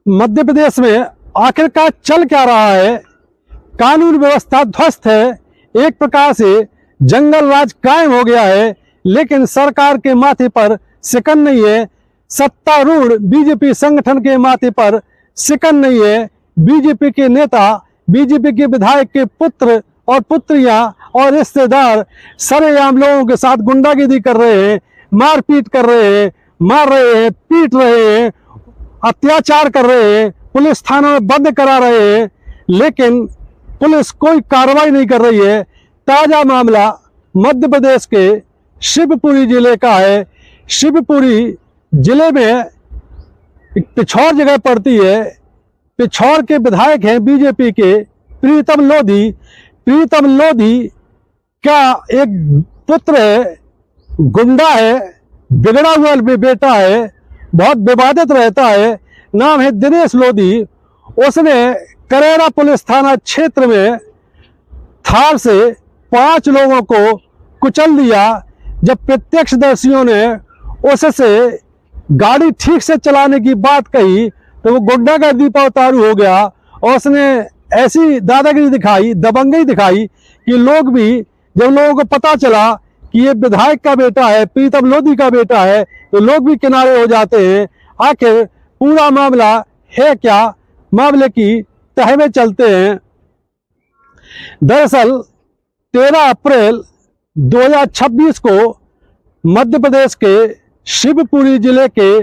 मध्य प्रदेश में आखिरकार चल क्या रहा है? कानून व्यवस्था ध्वस्त है, एक प्रकार से जंगल राज कायम हो गया है, लेकिन सरकार के माथे पर शिकन नहीं है। सत्तारूढ़ बीजेपी संगठन के माथे पर शिकन नहीं है। बीजेपी के नेता, बीजेपी के विधायक के पुत्र और पुत्रियां और रिश्तेदार सरेआम लोगों के साथ गुंडागिरी कर रहे हैं, मारपीट कर रहे हैं, मार रहे हैं, पीट रहे हैं, अत्याचार कर रहे हैं, पुलिस थानों में बंद करा रहे हैं, लेकिन पुलिस कोई कार्रवाई नहीं कर रही है। ताजा मामला मध्य प्रदेश के शिवपुरी जिले का है। शिवपुरी जिले में एक पिछौर जगह पड़ती है। पिछौर के विधायक हैं बीजेपी के प्रीतम लोधी। प्रीतम लोधी का एक पुत्र है, गुंडा है, बिगड़ा हुआ बेटा है, बहुत विवादित रहता है, नाम है दिनेश लोधी। उसने करेरा पुलिस थाना क्षेत्र में थार से 5 लोगों को कुचल दिया। जब प्रत्यक्षदर्शियों ने उससे गाड़ी ठीक से चलाने की बात कही तो वो गुंडागर्दी पर उतारू हो गया और उसने ऐसी दादागिरी दिखाई, दबंगई दिखाई कि लोग भी, जब लोगों को पता चला कि ये विधायक का बेटा है, प्रीतम लोधी का बेटा है, तो लोग भी किनारे हो जाते हैं। आखिर पूरा मामला है क्या, मामले की तह में चलते हैं। दरअसल 13 अप्रैल 2026 को मध्य प्रदेश के शिवपुरी जिले के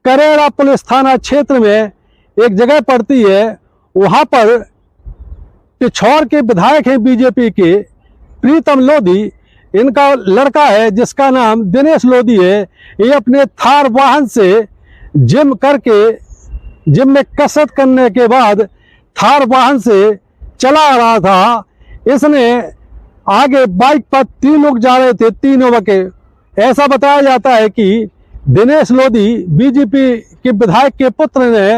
करेरा पुलिस थाना क्षेत्र में एक जगह पड़ती है, वहां पर पिछौर के विधायक हैं बीजेपी के प्रीतम लोधी। इनका लड़का है जिसका नाम दिनेश लोधी है। ये अपने थार वाहन से जिम में कसरत करने के बाद थार वाहन से चला आ रहा था। इसने आगे बाइक पर 3 लोग जा रहे थे, 3 युवक। ऐसा बताया जाता है कि दिनेश लोधी बीजेपी के विधायक के पुत्र ने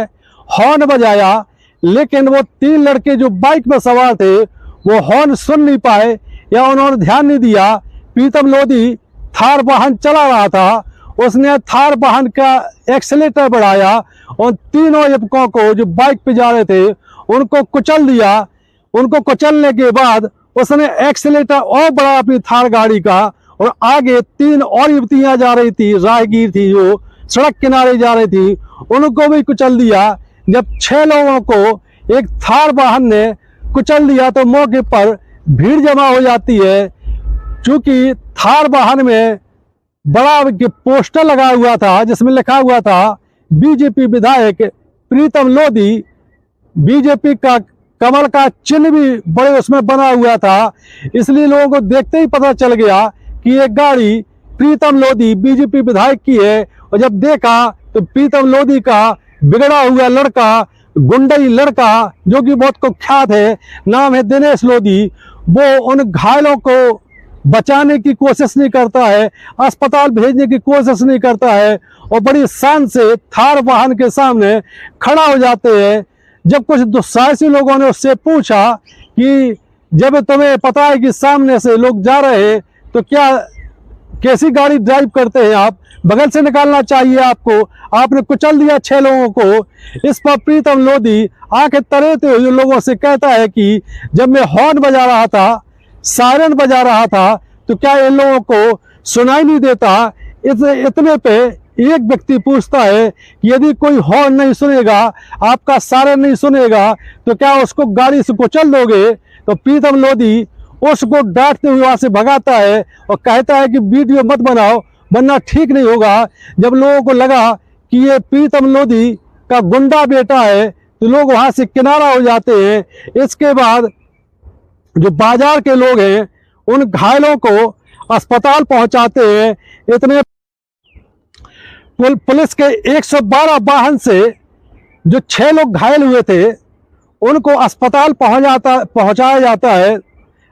हॉर्न बजाया, लेकिन वो 3 लड़के जो बाइक में सवार थे वो हॉर्न सुन नहीं पाए या उन्होंने ध्यान नहीं दिया। प्रीतम लोधी थार वाहन चला रहा था, उसने थार वाहन का एक्सीलेटर बढ़ाया और 3 युवकों को जो बाइक पे जा रहे थे उनको कुचल दिया। उनको कुचलने के बाद उसने एक्सीलेटर और बढ़ाया अपनी थार गाड़ी का, और आगे 3 और युवतियां जा रही थी, राहगीर थी जो सड़क किनारे जा रही थी, उनको भी कुचल दिया। जब 6 लोगों को एक थार वाहन ने कुचल दिया तो मौके पर भीड़ जमा हो जाती है। चूंकि थार वाहन में बड़ा पोस्टर लगा हुआ था जिसमें लिखा हुआ था बीजेपी विधायक प्रीतम लोधी, बीजेपी का कमल का चिन्ह भी बड़े उसमें बना हुआ था, इसलिए लोगों को देखते ही पता चल गया कि ये गाड़ी प्रीतम लोधी बीजेपी विधायक की है। और जब देखा तो प्रीतम लोधी का बिगड़ा हुआ लड़का, गुंडई लड़का जो कि बहुत कुख्यात है, नाम है दिनेश लोधी, वो उन घायलों को बचाने की कोशिश नहीं करता है, अस्पताल भेजने की कोशिश नहीं करता है, और बड़ी शान से थार वाहन के सामने खड़ा हो जाते हैं। जब कुछ दुस्साहसी लोगों ने उससे पूछा कि जब तुम्हें पता है कि सामने से लोग जा रहे हैं तो कैसी गाड़ी ड्राइव करते हैं आप, बगल से निकालना चाहिए आपको, आपने कुचल दिया 6 लोगों को। इस पर प्रीतम लोधी आंखें तरेते हुए लोगों से कहता है कि जब मैं हॉर्न बजा रहा था, सायरन बजा रहा था, तो क्या इन लोगों को सुनाई नहीं देता? इतने पे एक व्यक्ति पूछता है कि यदि कोई हॉर्न नहीं सुनेगा, आपका सायरन नहीं सुनेगा, तो क्या उसको गाड़ी से कुचल दोगे? तो प्रीतम लोधी उसको डांटते हुए वहां से भगाता है और कहता है कि वीडियो मत बनाओ वरना ठीक नहीं होगा। जब लोगों को लगा कि ये प्रीतम लोधी का गुंडा बेटा है तो लोग वहां से किनारा हो जाते हैं। इसके बाद जो बाजार के लोग हैं उन घायलों को अस्पताल पहुंचाते हैं। इतने पुलिस के 112 वाहन से जो 6 लोग घायल हुए थे उनको अस्पताल पहुंचाया जाता है।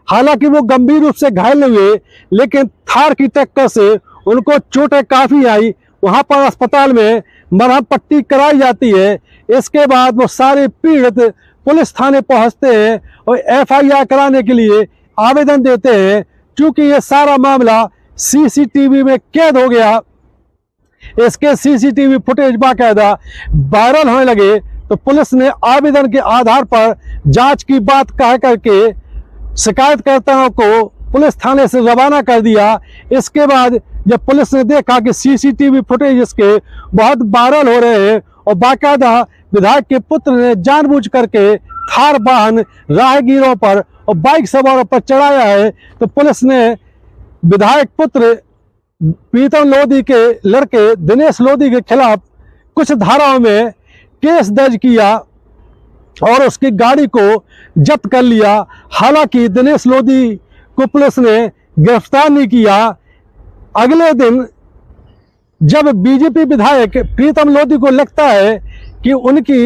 हालांकि वो गंभीर रूप से घायल हुए, लेकिन थार की टक्कर से उनको चोटें काफ़ी आई। वहां पर अस्पताल में मरहम पट्टी कराई जाती है। इसके बाद वो सारे पीड़ित पुलिस थाने पहुंचते हैं और FIR कराने के लिए आवेदन देते हैं। चूंकि ये सारा मामला CCTV में कैद हो गया, इसके CCTV फुटेज बाकायदा वायरल होने लगे, तो पुलिस ने आवेदन के आधार पर जांच की बात कह करके शिकायतकर्ताओं को पुलिस थाने से रवाना कर दिया। इसके बाद जब पुलिस ने देखा कि सीसीटीवी फुटेज इसके बहुत वायरल हो रहे हैं और बाकायदा विधायक के पुत्र ने जानबूझ करके थार वाहन राहगीरों पर और बाइक सवारों पर चढ़ाया है, तो पुलिस ने विधायक पुत्र प्रीतम लोधी के लड़के दिनेश लोधी के खिलाफ कुछ धाराओं में केस दर्ज किया और उसकी गाड़ी को जब्त कर लिया। हालांकि दिनेश लोधी को पुलिस ने गिरफ्तार नहीं किया। अगले दिन जब बीजेपी विधायक प्रीतम लोधी को लगता है कि उनकी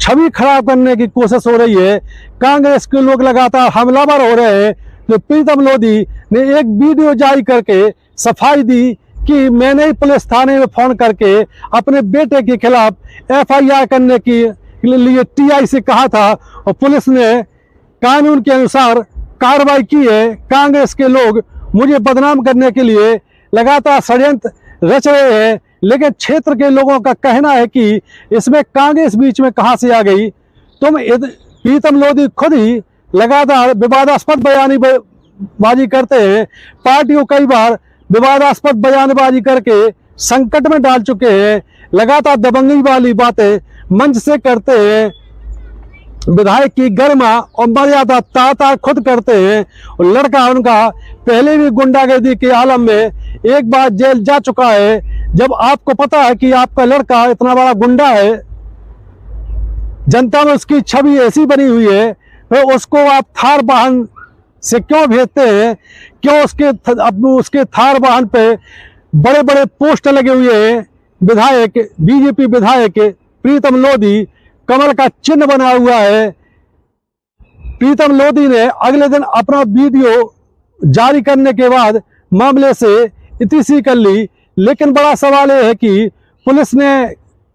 छवि खराब करने की कोशिश हो रही है, कांग्रेस के लोग लगातार हमलावर हो रहे हैं, तो प्रीतम लोधी ने एक वीडियो जारी करके सफाई दी कि मैंने ही पुलिस थाने में फोन करके अपने बेटे के खिलाफ FIR करने के लिए TI से कहा था और पुलिस ने कानून के अनुसार कार्रवाई की है। कांग्रेस के लोग मुझे बदनाम करने के लिए लगातार षड्यंत्र रच रहे हैं, लेकिन क्षेत्र के लोगों का कहना है कि इसमें कांग्रेस बीच में कहां से आ गई। तुम प्रीतम लोधी खुद ही लगातार विवादास्पद बयानबाजी करते हैं, पार्टी को कई बार विवादास्पद बयानबाजी करके संकट में डाल चुके हैं, लगातार दबंगई वाली बातें मंच से करते हैं, विधायक की गरिमा और मर्यादा ताता खुद करते हैं। और लड़का उनका पहले भी गुंडागर्दी के आलम में एक बार जेल जा चुका है। जब आपको पता है कि आपका लड़का इतना बड़ा गुंडा है, जनता में उसकी छवि ऐसी बनी हुई है, तो उसको आप थार वाहन से क्यों भेजते हैं? क्यों उसके थार वाहन पे बड़े बड़े पोस्टर लगे हुए हैं? विधायक बीजेपी विधायक प्रीतम लोधी कमल का चिन्ह बना हुआ है। प्रीतम लोधी ने अगले दिन अपना वीडियो जारी करने के बाद मामले से इतिशी कर ली, लेकिन बड़ा सवाल यह है कि पुलिस ने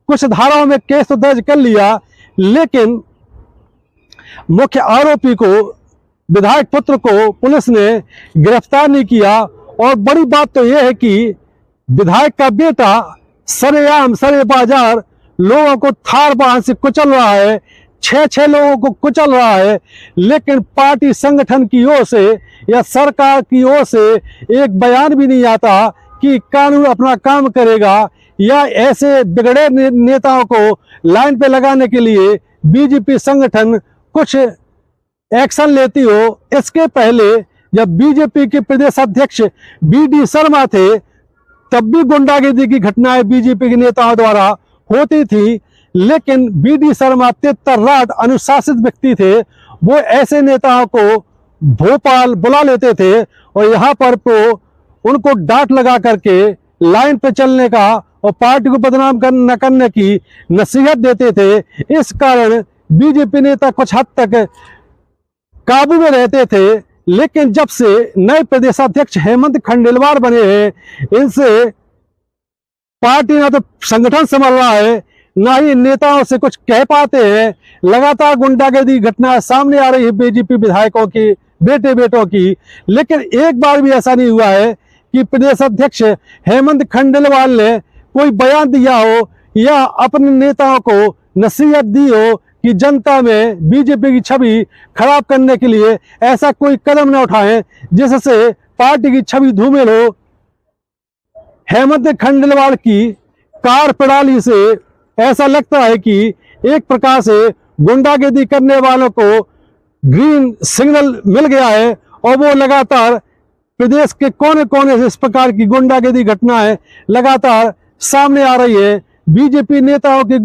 कुछ धाराओं में केस तो दर्ज कर लिया, लेकिन मुख्य आरोपी को विधायक पुत्र को पुलिस ने गिरफ्तार नहीं किया। और बड़ी बात तो यह है कि विधायक का बेटा सरेआम सरे बाजार लोगों को थार वाहन से कुचल रहा है, 6 लोगों को कुचल रहा है, लेकिन पार्टी संगठन की ओर से या सरकार की ओर से एक बयान भी नहीं आता कि कानून अपना काम करेगा या ऐसे बिगड़े नेताओं को लाइन पे लगाने के लिए बीजेपी संगठन कुछ एक्शन लेती हो। इसके पहले जब बीजेपी के प्रदेश अध्यक्ष BD शर्मा थे, तब भी गुंडागर्दी की घटनाएं बीजेपी के नेताओं द्वारा होती थी, लेकिन BD शर्मा तितर-राट अनुशासित व्यक्ति थे। वो ऐसे नेताओं को भोपाल बुला लेते थे और यहाँ पर तो उनको डांट लगा करके लाइन पे चलने का और पार्टी को बदनाम न करने की नसीहत देते थे। इस कारण बीजेपी नेता कुछ हद तक काबू में रहते थे, लेकिन जब से नए प्रदेशाध्यक्ष हेमंत खंडेलवाल बने हैं, इनसे पार्टी ना तो संगठन संभल रहा है, ना ही नेताओं से कुछ कह पाते हैं। लगातार गुंडागर्दी घटनाएं सामने आ रही है बीजेपी विधायकों की, बेटों की, लेकिन एक बार भी ऐसा नहीं हुआ है कि प्रदेश अध्यक्ष हेमंत खंडेलवाल ने कोई बयान दिया हो या अपने नेताओं को नसीहत दी हो कि जनता में बीजेपी की छवि खराब करने के लिए ऐसा कोई कदम न उठाएं जिससे पार्टी की छवि धूमिल हो। हेमंत खंडेलवाल की कार्यप्रणाली से ऐसा लगता है कि एक प्रकार से गुंडागर्दी करने वालों को ग्रीन सिग्नल मिल गया है और वो लगातार प्रदेश के कोने कोने से इस प्रकार की गुंडागर्दी घटनाएं लगातार सामने आ रही है। बीजेपी नेताओं के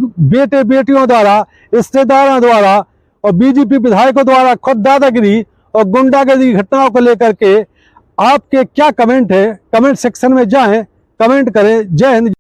बेटियों द्वारा, रिश्तेदारों द्वारा और बीजेपी विधायकों द्वारा खुद दादागिरी और गुंडागर्दी घटनाओं को लेकर के आपके क्या कमेंट है? कमेंट सेक्शन में जाएं, कमेंट करें। जय हिंद।